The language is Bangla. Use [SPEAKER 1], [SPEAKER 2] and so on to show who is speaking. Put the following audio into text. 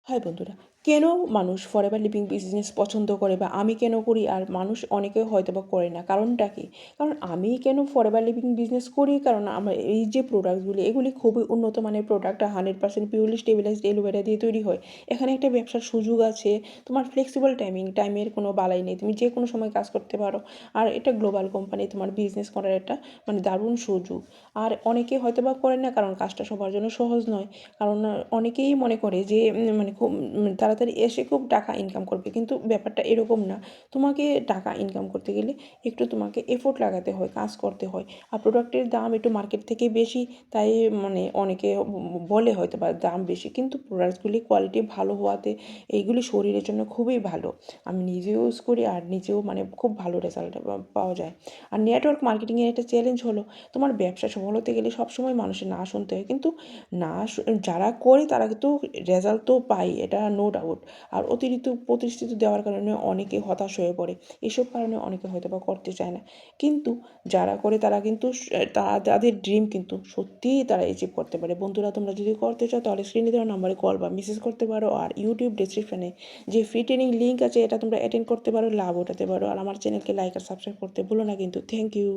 [SPEAKER 1] হাই বন্ধুরা, কেন মানুষ ফরএভার লিভিং বিজনেস পছন্দ করে বা আমি কেন করি আর মানুষ অনেকে হয়তো বা করে না, কারণটা কি? কারণ আমি কেন ফরএভার লিভিং বিজনেস করি, কারণ আমার এই যে প্রোডাক্টগুলি এগুলি খুবই উন্নত মানের প্রোডাক্ট, 100% পিওরলি স্টেবিলাইজড এলোভেরা দিয়ে তৈরি হয়। এখানে একটা ব্যবসার সুযোগ আছে, তোমার ফ্লেক্সিবল টাইমের কোনো বালাই নেই, তুমি যে কোনো সময় কাজ করতে পারো। আর এটা গ্লোবাল কোম্পানি, তোমার বিজনেস করার একটা মানে দারুণ সুযোগ। আর অনেকে হয়তো বা করে না, কারণ কাজটা সবার জন্য সহজ নয়। কারণ অনেকেই মনে করে যে মানে খুব তাড়াতাড়ি এসে খুব টাকা ইনকাম করবে, কিন্তু ব্যাপারটা এরকম না। তোমাকে টাকা ইনকাম করতে গেলে একটু তোমাকে এফোর্ট লাগাতে হয়, কাজ করতে হয়। আর প্রোডাক্টের দাম একটু মার্কেট থেকে বেশি, তাই মানে অনেকে বলে হয়তো বা দাম বেশি, কিন্তু প্রোডাক্টসগুলি কোয়ালিটি ভালো হওয়াতে এইগুলি শরীরের জন্য খুবই ভালো। আমি নিজেও ইউজ করি আর নিজেও মানে খুব ভালো রেজাল্ট পাওয়া যায়। আর নেটওয়ার্ক মার্কেটিংয়ের একটা চ্যালেঞ্জ হলো, তোমার ব্যবসা সফল হতে গেলে সবসময় মানুষের না শুনতে হয়, কিন্তু যারা করে তারা কিন্তু রেজাল্ট তো পায়, এটা নো ডাউট। আর অতিরিক্ত প্রতিশ্রুতি দেওয়ার কারণে অনেকে হতাশ হয়ে পড়ে। এসব কারণে অনেকে হয়তো বা করতে চায় না, কিন্তু যারা করে তারা কিন্তু তাদের ড্রিম কিন্তু সত্যিই তারা অ্যাচিভ করতে পারে। বন্ধুরা, তোমরা যদি করতে চাও তাহলে স্ক্রিনে দেওয়া নাম্বারে কল বা মেসেজ করতে পারো। আর ইউটিউব ডেসক্রিপশনে যে ফ্রি ট্রেনিং লিঙ্ক আছে, এটা তোমরা অ্যাটেন্ড করতে পারো, লাভ উঠাতে পারো। আর আমার চ্যানেলকে লাইক আর সাবস্ক্রাইব করতে ভুলো না কিন্তু। Thank you.